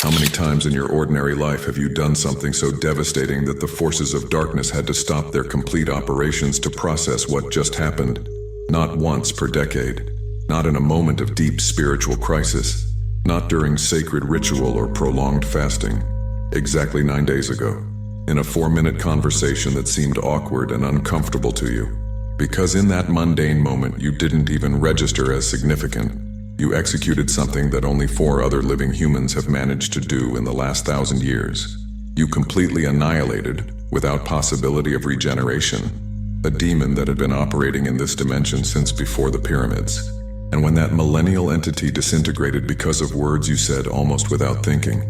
How many times in your ordinary life have you done something so devastating that the forces of darkness had to stop their complete operations to process what just happened? Not once per decade. Not in a moment of deep spiritual crisis. Not during sacred ritual or prolonged fasting. Exactly 9 days ago. In a 4-minute conversation that seemed awkward and uncomfortable to you. Because in that mundane moment you didn't even register as significant. You executed something that only 4 other living humans have managed to do in the last 1,000 years. You completely annihilated, without possibility of regeneration, a demon that had been operating in this dimension since before the pyramids. And when that millennial entity disintegrated because of words you said almost without thinking,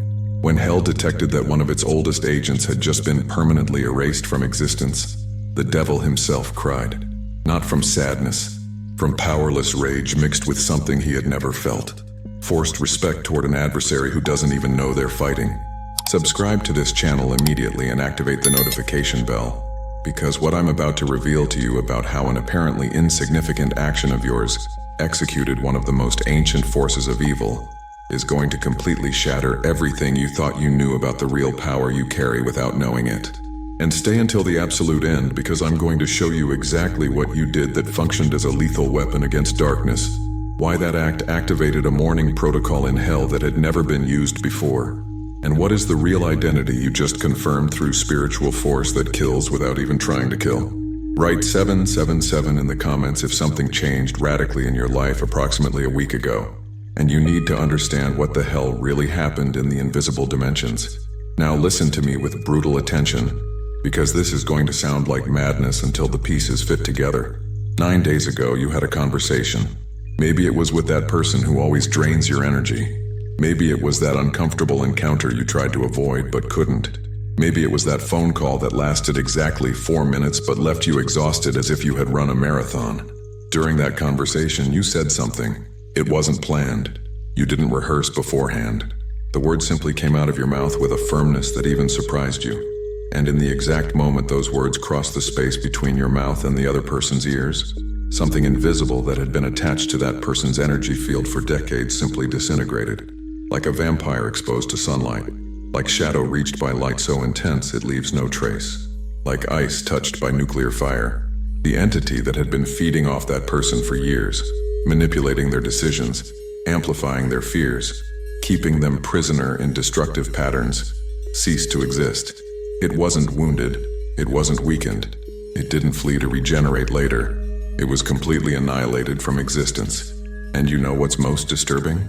when hell detected that one of its oldest agents had just been permanently erased from existence, the devil himself cried. Not from sadness, from powerless rage mixed with something he had never felt. Forced respect toward an adversary who doesn't even know they're fighting. Subscribe to this channel immediately and activate the notification bell, because what I'm about to reveal to you about how an apparently insignificant action of yours executed one of the most ancient forces of evil is going to completely shatter everything you thought you knew about the real power you carry without knowing it. And stay until the absolute end, because I'm going to show you exactly what you did that functioned as a lethal weapon against darkness. Why that act activated a mourning protocol in hell that had never been used before. And what is the real identity you just confirmed through spiritual force that kills without even trying to kill? Write 777 in the comments if something changed radically in your life approximately a week ago, and you need to understand what the hell really happened in the invisible dimensions. Now listen to me with brutal attention, because this is going to sound like madness until the pieces fit together. 9 days ago, you had a conversation. Maybe it was with that person who always drains your energy. Maybe it was that uncomfortable encounter you tried to avoid but couldn't. Maybe it was that phone call that lasted exactly 4 minutes but left you exhausted as if you had run a marathon. During that conversation, you said something. It wasn't planned. You didn't rehearse beforehand. The words simply came out of your mouth with a firmness that even surprised you. And in the exact moment those words crossed the space between your mouth and the other person's ears, something invisible that had been attached to that person's energy field for decades simply disintegrated. Like a vampire exposed to sunlight. Like shadow reached by light so intense it leaves no trace. Like ice touched by nuclear fire. The entity that had been feeding off that person for years, manipulating their decisions, amplifying their fears, keeping them prisoner in destructive patterns, ceased to exist. It wasn't wounded, it wasn't weakened, it didn't flee to regenerate later. It was completely annihilated from existence. And you know what's most disturbing?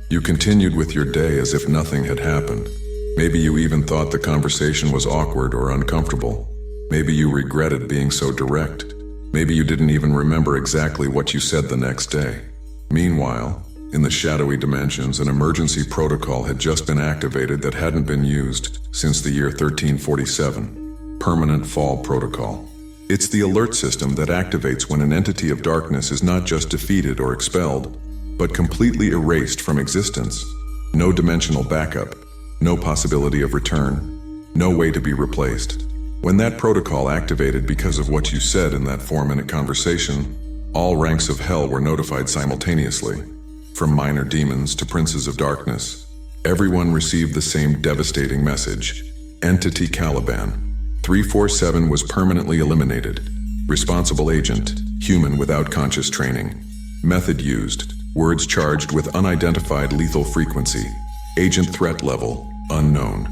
You continued with your day as if nothing had happened. Maybe you even thought the conversation was awkward or uncomfortable. Maybe you regretted being so direct. Maybe you didn't even remember exactly what you said the next day. Meanwhile, in the shadowy dimensions, an emergency protocol had just been activated that hadn't been used since the year 1347. Permanent Fall Protocol. It's the alert system that activates when an entity of darkness is not just defeated or expelled, but completely erased from existence. No dimensional backup, no possibility of return, no way to be replaced. When that protocol activated because of what you said in that 4-minute conversation, all ranks of hell were notified simultaneously. From minor demons to princes of darkness, everyone received the same devastating message. Entity Caliban. 347 was permanently eliminated. Responsible agent, human without conscious training. Method used, words charged with unidentified lethal frequency. Agent threat level, unknown.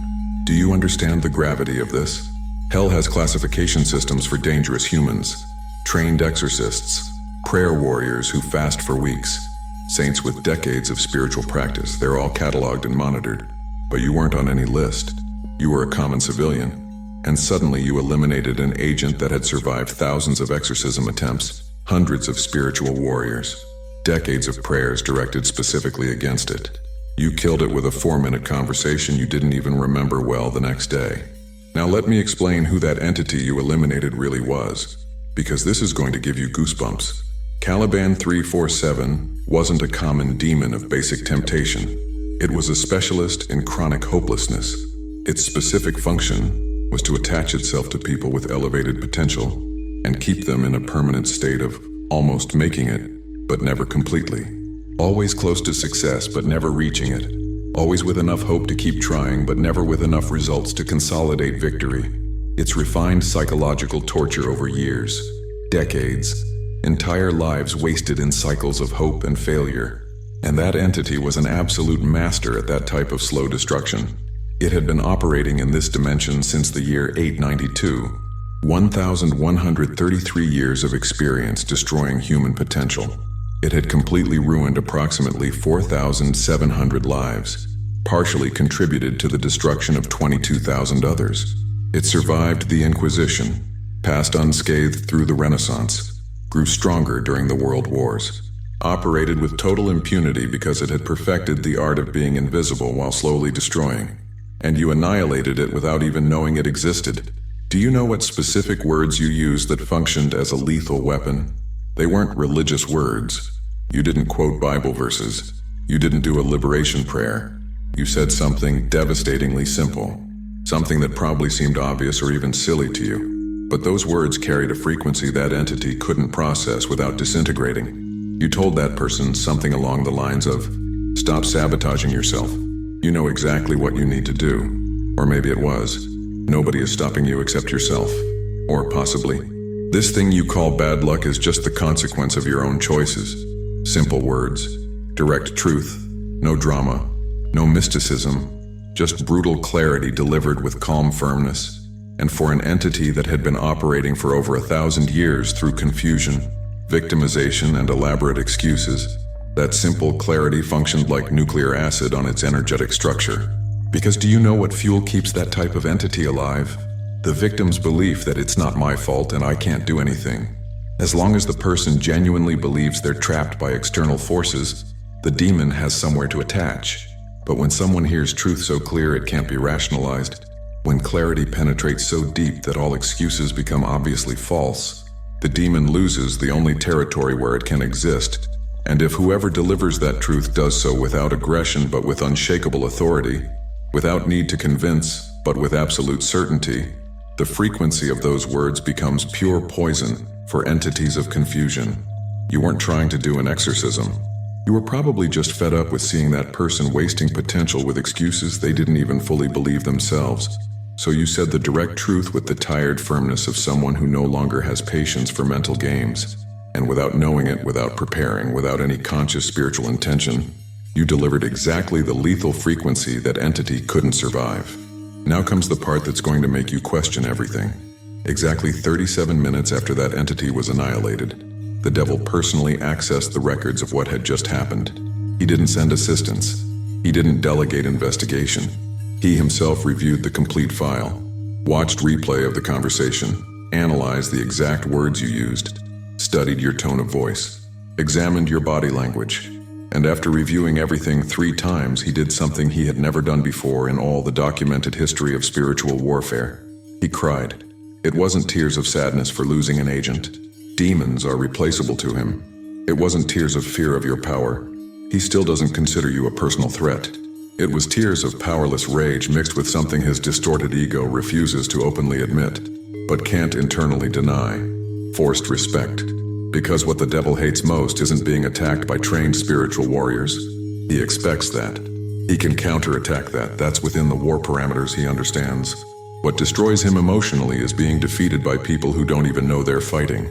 Do you understand the gravity of this? Hell has classification systems for dangerous humans. Trained exorcists, prayer warriors who fast for weeks. Saints with decades of spiritual practice, they're all cataloged and monitored. But you weren't on any list. You were a common civilian. And suddenly you eliminated an agent that had survived thousands of exorcism attempts, hundreds of spiritual warriors, decades of prayers directed specifically against it. You killed it with a 4-minute conversation you didn't even remember well the next day. Now let me explain who that entity you eliminated really was, because this is going to give you goosebumps. Caliban 347 wasn't a common demon of basic temptation. It was a specialist in chronic hopelessness. Its specific function was to attach itself to people with elevated potential and keep them in a permanent state of almost making it, but never completely. Always close to success, but never reaching it. always with enough hope to keep trying, but never with enough results to consolidate victory. It's refined psychological torture over years, decades, entire lives wasted in cycles of hope and failure. And that entity was an absolute master at that type of slow destruction. It had been operating in this dimension since the year 892, 1,133 years of experience destroying human potential. It had completely ruined approximately 4,700 lives, partially contributed to the destruction of 22,000 others. It survived the Inquisition, passed unscathed through the Renaissance, grew stronger during the World Wars, operated with total impunity because it had perfected the art of being invisible while slowly destroying, and you annihilated it without even knowing it existed. Do you know what specific words you used that functioned as a lethal weapon? They weren't religious words. You didn't quote Bible verses. You didn't do a liberation prayer. You said something devastatingly simple, something that probably seemed obvious or even silly to you. But those words carried a frequency that entity couldn't process without disintegrating. You told that person something along the lines of, "Stop sabotaging yourself. You know exactly what you need to do." Or maybe it was, "Nobody is stopping you except yourself." Or possibly, "This thing you call bad luck is just the consequence of your own choices." Simple words, direct truth, no drama, no mysticism, just brutal clarity delivered with calm firmness. And for an entity that had been operating for over 1,000 years through confusion, victimization, and elaborate excuses, that simple clarity functioned like nuclear acid on its energetic structure. Because do you know what fuel keeps that type of entity alive? The victim's belief that it's not my fault and I can't do anything. As long as the person genuinely believes they're trapped by external forces, the demon has somewhere to attach. But when someone hears truth so clear it can't be rationalized, when clarity penetrates so deep that all excuses become obviously false, the demon loses the only territory where it can exist. And if whoever delivers that truth does so without aggression but with unshakable authority, without need to convince but with absolute certainty, the frequency of those words becomes pure poison for entities of confusion. You weren't trying to do an exorcism. You were probably just fed up with seeing that person wasting potential with excuses they didn't even fully believe themselves. So you said the direct truth with the tired firmness of someone who no longer has patience for mental games. And without knowing it, without preparing, without any conscious spiritual intention, you delivered exactly the lethal frequency that entity couldn't survive. Now comes the part that's going to make you question everything. Exactly 37 minutes after that entity was annihilated, the devil personally accessed the records of what had just happened. He didn't send assistance. He didn't delegate investigation. He himself reviewed the complete file, watched replay of the conversation, analyzed the exact words you used, studied your tone of voice, examined your body language, and after reviewing everything 3 times, he did something he had never done before in all the documented history of spiritual warfare. He cried. It wasn't tears of sadness for losing an agent. Demons are replaceable to him. It wasn't tears of fear of your power. He still doesn't consider you a personal threat. It was tears of powerless rage mixed with something his distorted ego refuses to openly admit, but can't internally deny. Forced respect. Because what the devil hates most isn't being attacked by trained spiritual warriors. He expects that. He can counterattack that. That's within the war parameters he understands. What destroys him emotionally is being defeated by people who don't even know they're fighting.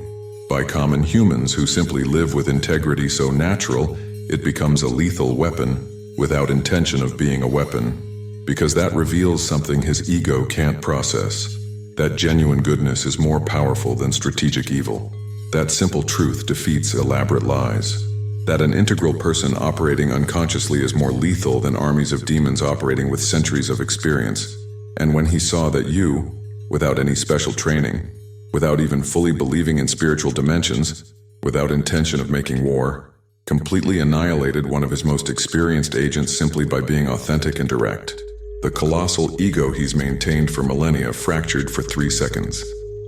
By common humans who simply live with integrity so natural, it becomes a lethal weapon without intention of being a weapon. Because that reveals something his ego can't process. That genuine goodness is more powerful than strategic evil. That simple truth defeats elaborate lies. That an integral person operating unconsciously is more lethal than armies of demons operating with centuries of experience. And when he saw that you, without any special training, without even fully believing in spiritual dimensions, without intention of making war, completely annihilated one of his most experienced agents simply by being authentic and direct. The colossal ego he's maintained for millennia fractured for 3 seconds.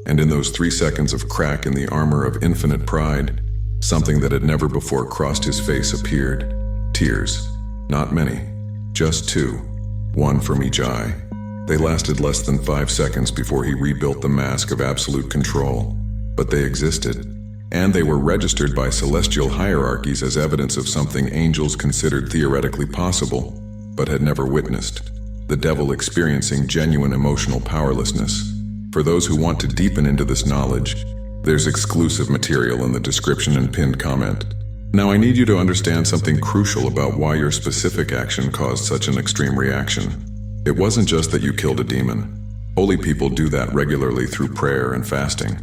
And in those 3 seconds of crack in the armor of infinite pride, something that had never before crossed his face appeared. Tears. Not many. Just 2. 1 from each eye. They lasted less than 5 seconds before he rebuilt the mask of absolute control. But they existed. And they were registered by celestial hierarchies as evidence of something angels considered theoretically possible, but had never witnessed. The devil experiencing genuine emotional powerlessness. For those who want to deepen into this knowledge, there's exclusive material in the description and pinned comment. Now I need you to understand something crucial about why your specific action caused such an extreme reaction. It wasn't just that you killed a demon. Holy people do that regularly through prayer and fasting.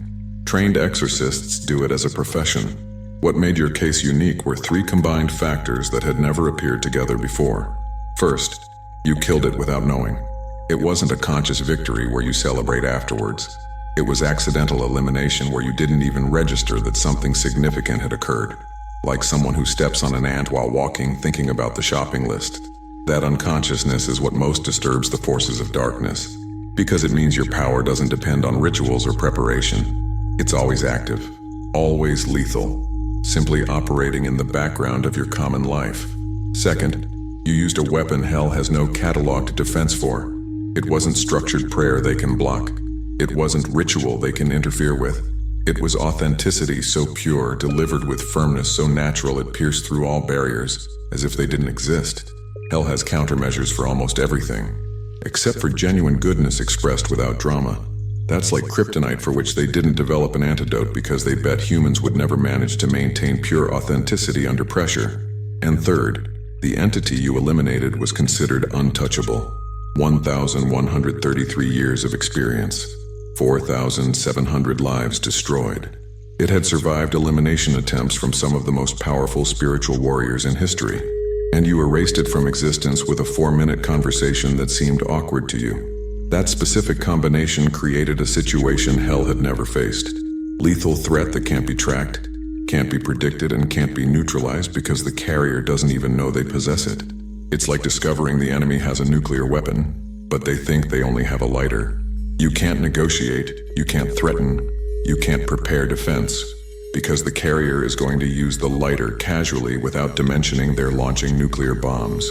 Trained exorcists do it as a profession. What made your case unique were three combined factors that had never appeared together before. First, you killed it without knowing. It wasn't a conscious victory where you celebrate afterwards. It was accidental elimination where you didn't even register that something significant had occurred. Like someone who steps on an ant while walking, thinking about the shopping list. That unconsciousness is what most disturbs the forces of darkness, because it means your power doesn't depend on rituals or preparation. It's always active, always lethal, simply operating in the background of your common life. Second, you used a weapon hell has no cataloged defense for. It wasn't structured prayer they can block. It wasn't ritual they can interfere with. It was authenticity so pure, delivered with firmness so natural it pierced through all barriers, as if they didn't exist. Hell has countermeasures for almost everything, except for genuine goodness expressed without drama. That's like kryptonite for which they didn't develop an antidote because they bet humans would never manage to maintain pure authenticity under pressure. And third, the entity you eliminated was considered untouchable. 1,133 years of experience. 4,700 lives destroyed. It had survived elimination attempts from some of the most powerful spiritual warriors in history, and you erased it from existence with a 4-minute conversation that seemed awkward to you. That specific combination created a situation hell had never faced. Lethal threat that can't be tracked, can't be predicted, and can't be neutralized because the carrier doesn't even know they possess it. It's like discovering the enemy has a nuclear weapon, but they think they only have a lighter. You can't negotiate, you can't threaten, you can't prepare defense, because the carrier is going to use the lighter casually without dimensioning they're launching nuclear bombs.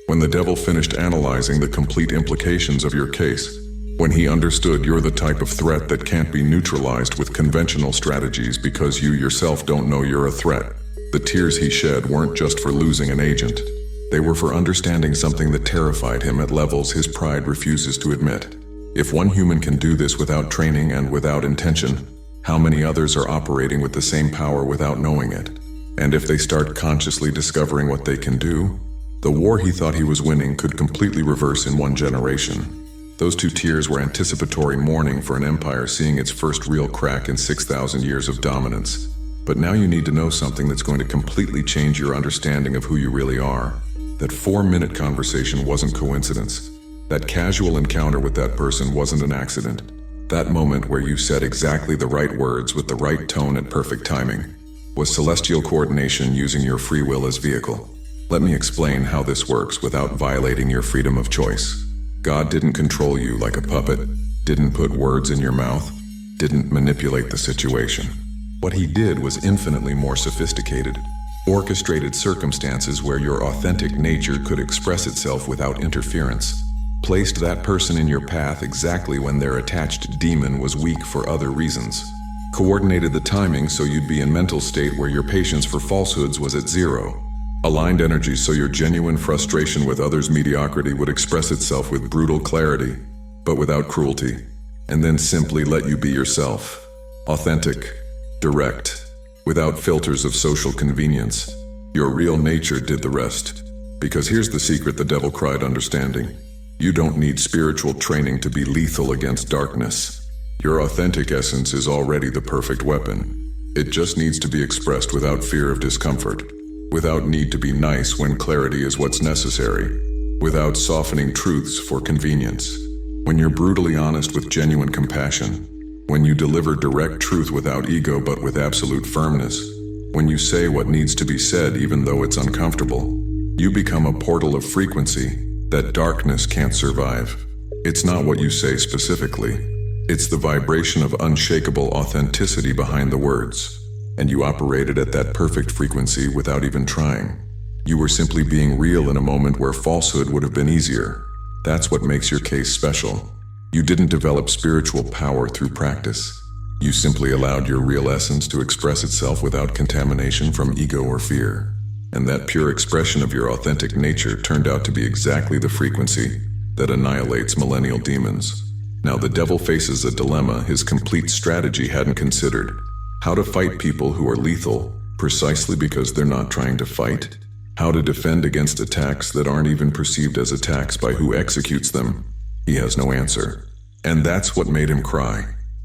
When the devil finished analyzing the complete implications of your case, when he understood you're the type of threat that can't be neutralized with conventional strategies because you yourself don't know you're a threat, the tears he shed weren't just for losing an agent. They were for understanding something that terrified him at levels his pride refuses to admit. If one human can do this without training and without intention, how many others are operating with the same power without knowing it? And if they start consciously discovering what they can do, the war he thought he was winning could completely reverse in one generation. Those two tears were anticipatory mourning for an empire seeing its first real crack in 6,000 years of dominance. But now you need to know something that's going to completely change your understanding of who you really are. That 4-minute conversation wasn't coincidence. That casual encounter with that person wasn't an accident. That moment where you said exactly the right words with the right tone at perfect timing was celestial coordination using your free will as vehicle. Let me explain how this works without violating your freedom of choice. God didn't control you like a puppet, didn't put words in your mouth, didn't manipulate the situation. What he did was infinitely more sophisticated. Orchestrated circumstances where your authentic nature could express itself without interference. Placed that person in your path exactly when their attached demon was weak for other reasons. Coordinated the timing so you'd be in mental state where your patience for falsehoods was at zero. Aligned energies so your genuine frustration with others' mediocrity would express itself with brutal clarity, but without cruelty. And then simply let you be yourself. Authentic, direct, without filters of social convenience. Your real nature did the rest. Because here's the secret the devil cried understanding. You don't need spiritual training to be lethal against darkness. Your authentic essence is already the perfect weapon. It just needs to be expressed without fear of discomfort, without need to be nice when clarity is what's necessary, without softening truths for convenience. When you're brutally honest with genuine compassion, when you deliver direct truth without ego but with absolute firmness, when you say what needs to be said even though it's uncomfortable, you become a portal of frequency that darkness can't survive. It's not what you say specifically. It's the vibration of unshakable authenticity behind the words. And you operated at that perfect frequency without even trying. You were simply being real in a moment where falsehood would have been easier. That's what makes your case special. You didn't develop spiritual power through practice. You simply allowed your real essence to express itself without contamination from ego or fear. and that pure expression of your authentic nature turned out to be exactly the frequency that annihilates millennial demons. Now the devil faces a dilemma his complete strategy hadn't considered: how to fight people who are lethal precisely because they're not trying to fight, how to defend against attacks that aren't even perceived as attacks by who executes them. He has no answer. And that's what made him cry.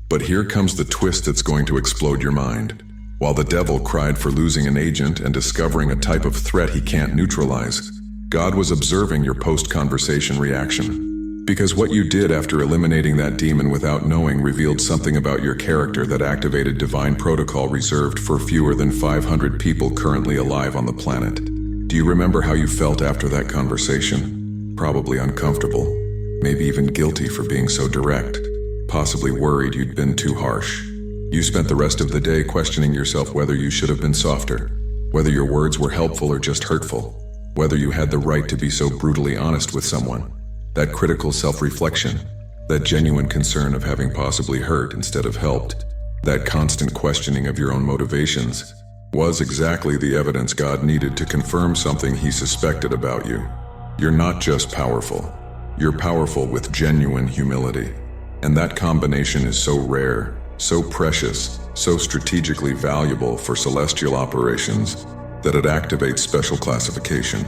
But here comes the twist that's going to explode your mind. While the devil cried for losing an agent and discovering a type of threat he can't neutralize, God was observing your post-conversation reaction. Because what you did after eliminating that demon without knowing revealed something about your character that activated divine protocol reserved for fewer than 500 people currently alive on the planet. Do you remember how you felt after that conversation? Probably uncomfortable, maybe even guilty for being so direct, possibly worried you'd been too harsh. You spent the rest of the day questioning yourself whether you should have been softer, whether your words were helpful or just hurtful, whether you had the right to be so brutally honest with someone. That critical self-reflection, that genuine concern of having possibly hurt instead of helped, that constant questioning of your own motivations, was exactly the evidence God needed to confirm something he suspected about you. You're not just powerful. You're powerful with genuine humility. And that combination is so rare, so precious, so strategically valuable for celestial operations that it activates special classification,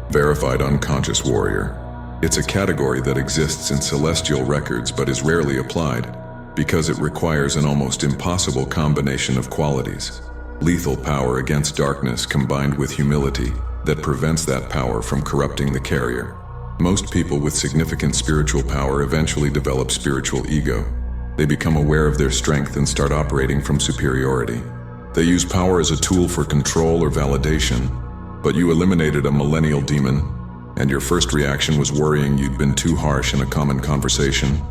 verified unconscious warrior. It's a category that exists in celestial records but is rarely applied because it requires an almost impossible combination of qualities. Lethal power against darkness combined with humility that prevents that power from corrupting the carrier. Most people with significant spiritual power eventually develop spiritual ego. They become aware of their strength and start operating from superiority. They use power as a tool for control or validation, but you eliminated a millennial demon, and your first reaction was worrying you'd been too harsh in a common conversation.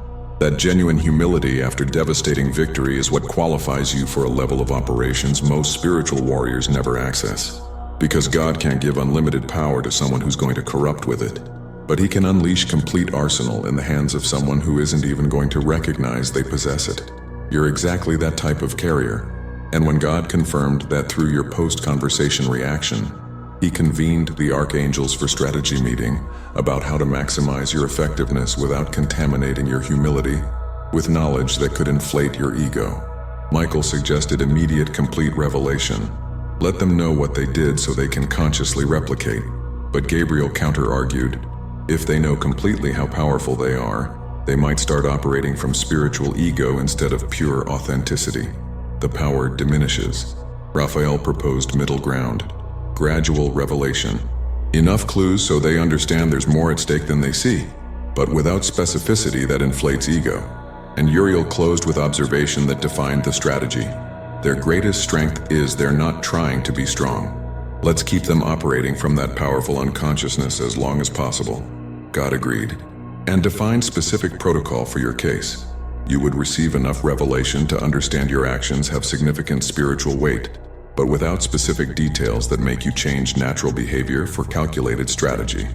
That genuine humility after devastating victory is what qualifies you for a level of operations most spiritual warriors never access. Because God can't give unlimited power to someone who's going to corrupt with it, but he can unleash complete arsenal in the hands of someone who isn't even going to recognize they possess it. You're exactly that type of carrier. And when God confirmed that through your post-conversation reaction, he convened the archangels for strategy meeting about how to maximize your effectiveness without contaminating your humility with knowledge that could inflate your ego. Michael suggested immediate complete revelation. Let them know what they did so they can consciously replicate. But Gabriel counter-argued, if they know completely how powerful they are, they might start operating from spiritual ego instead of pure authenticity. The power diminishes. Raphael proposed middle ground. Gradual revelation. Enough clues so they understand there's more at stake than they see, but without specificity that inflates ego. And Uriel closed with observation that defined the strategy. Their greatest strength is they're not trying to be strong. Let's keep them operating from that powerful unconsciousness as long as possible. God agreed. And defined specific protocol for your case. You would receive enough revelation to understand your actions have significant spiritual weight, but without specific details that make you change natural behavior for calculated strategy.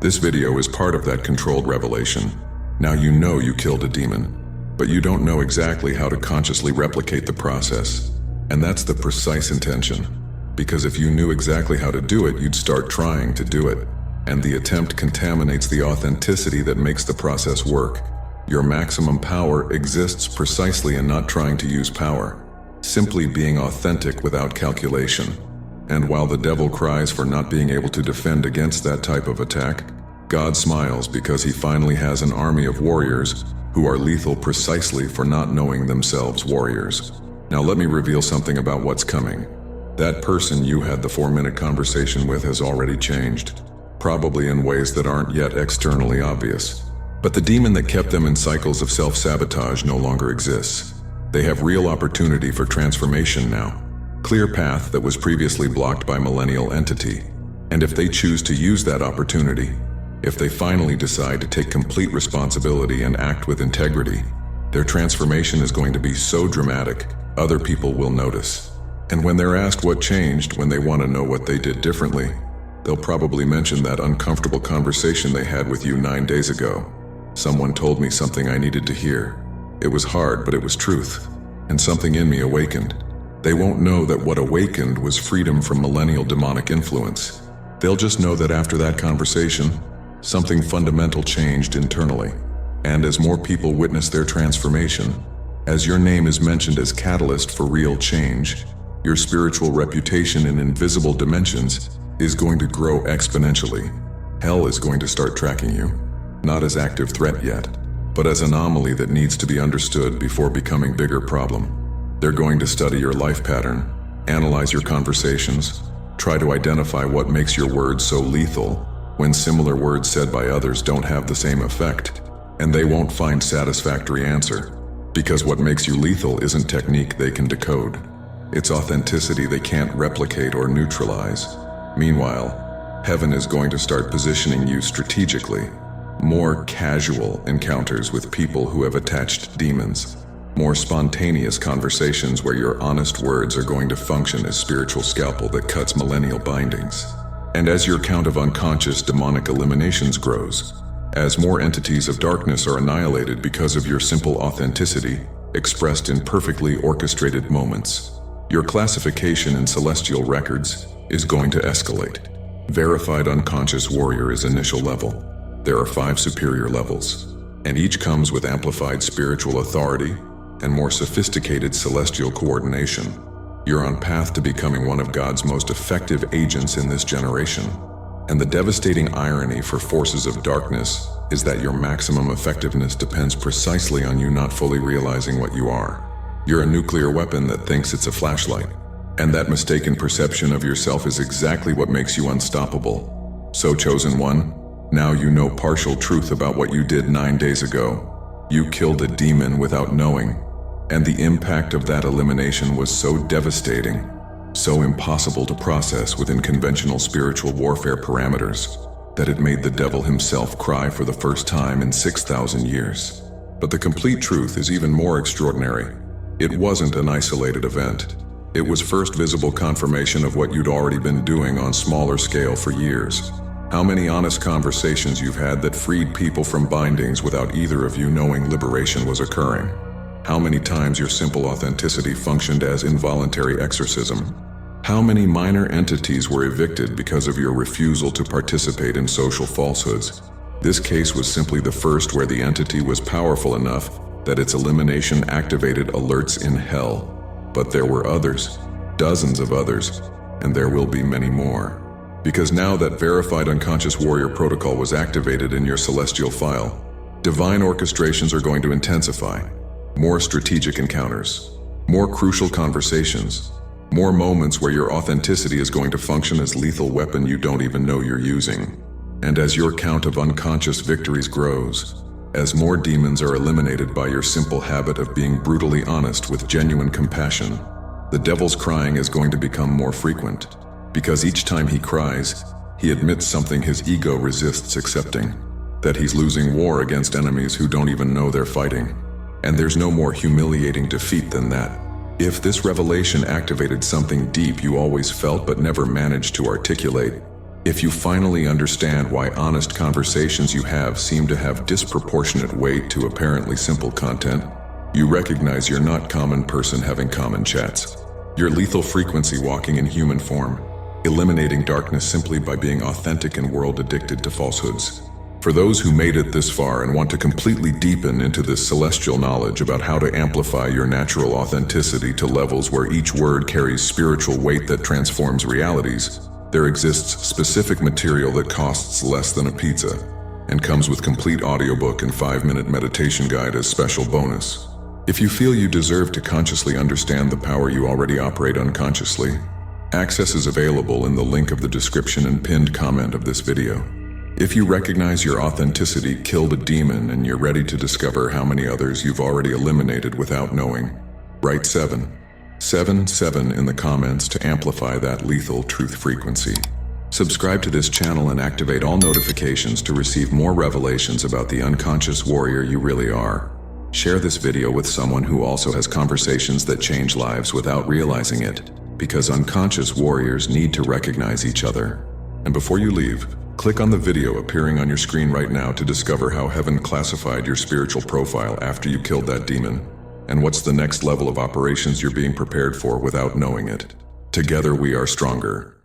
This video is part of that controlled revelation. Now you know you killed a demon, but you don't know exactly how to consciously replicate the process. And that's the precise intention. Because if you knew exactly how to do it, you'd start trying to do it. And the attempt contaminates the authenticity that makes the process work. Your maximum power exists precisely in not trying to use power, simply being authentic without calculation. And while the devil cries for not being able to defend against that type of attack, God smiles because he finally has an army of warriors who are lethal precisely for not knowing themselves warriors. Now let me reveal something about what's coming. That person you had the 4-minute conversation with has already changed, probably in ways that aren't yet externally obvious. But the demon that kept them in cycles of self-sabotage no longer exists. They have real opportunity for transformation now. Clear path that was previously blocked by millennial entity. And if they choose to use that opportunity, if they finally decide to take complete responsibility and act with integrity, their transformation is going to be so dramatic, other people will notice. And when they're asked what changed when they want to know what they did differently, they'll probably mention that uncomfortable conversation they had with you 9 days ago. Someone told me something I needed to hear. It was hard, but it was truth. And something in me awakened. They won't know that what awakened was freedom from millennial demonic influence. They'll just know that after that conversation, something fundamental changed internally. And as more people witness their transformation, as your name is mentioned as catalyst for real change, your spiritual reputation in invisible dimensions is going to grow exponentially. Hell is going to start tracking you, not as active threat yet, but as anomaly that needs to be understood before becoming bigger problem. They're going to study your life pattern, analyze your conversations, try to identify what makes your words so lethal when similar words said by others don't have the same effect, and they won't find satisfactory answer, because what makes you lethal isn't technique they can decode. It's authenticity they can't replicate or neutralize. Meanwhile, heaven is going to start positioning you strategically. More casual encounters with people who have attached demons. More spontaneous conversations where your honest words are going to function as spiritual scalpel that cuts millennial bindings. And as your count of unconscious demonic eliminations grows, as more entities of darkness are annihilated because of your simple authenticity, expressed in perfectly orchestrated moments, your classification in celestial records is going to escalate. Verified unconscious warrior is initial level. There are 5 superior levels, and each comes with amplified spiritual authority and more sophisticated celestial coordination. You're on path to becoming one of God's most effective agents in this generation. And the devastating irony for forces of darkness is that your maximum effectiveness depends precisely on you not fully realizing what you are. You're a nuclear weapon that thinks it's a flashlight, and that mistaken perception of yourself is exactly what makes you unstoppable. So, chosen one, now you know partial truth about what you did 9 days ago. You killed a demon without knowing, and the impact of that elimination was so devastating, so impossible to process within conventional spiritual warfare parameters, that it made the devil himself cry for the first time in 6,000 years. But the complete truth is even more extraordinary. It wasn't an isolated event. It was first visible confirmation of what you'd already been doing on smaller scale for years. How many honest conversations you've had that freed people from bindings without either of you knowing liberation was occurring. How many times your simple authenticity functioned as involuntary exorcism. How many minor entities were evicted because of your refusal to participate in social falsehoods. This case was simply the first where the entity was powerful enough that its elimination activated alerts in hell. But there were others, dozens of others, and there will be many more. Because now that verified unconscious warrior protocol was activated in your celestial file, divine orchestrations are going to intensify. More strategic encounters, more crucial conversations, more moments where your authenticity is going to function as lethal weapon you don't even know you're using. And as your count of unconscious victories grows, as more demons are eliminated by your simple habit of being brutally honest with genuine compassion, the devil's crying is going to become more frequent. Because each time he cries, he admits something his ego resists accepting, that he's losing war against enemies who don't even know they're fighting. And there's no more humiliating defeat than that. If this revelation activated something deep you always felt but never managed to articulate, if you finally understand why honest conversations you have seem to have disproportionate weight to apparently simple content, you recognize you're not common person having common chats. You're lethal frequency walking in human form, eliminating darkness simply by being authentic and world addicted to falsehoods. For those who made it this far and want to completely deepen into this celestial knowledge about how to amplify your natural authenticity to levels where each word carries spiritual weight that transforms realities, there exists specific material that costs less than a pizza and comes with complete audiobook and 5-minute meditation guide as special bonus. If you feel you deserve to consciously understand the power you already operate unconsciously, access is available in the link of the description and pinned comment of this video. If you recognize your authenticity killed a demon and you're ready to discover how many others you've already eliminated without knowing, write 777 in the comments to amplify that lethal truth frequency. Subscribe to this channel and activate all notifications to receive more revelations about the unconscious warrior you really are. Share this video with someone who also has conversations that change lives without realizing it, because unconscious warriors need to recognize each other. And before you leave, click on the video appearing on your screen right now to discover how heaven classified your spiritual profile after you killed that demon, and what's the next level of operations you're being prepared for without knowing it. Together we are stronger.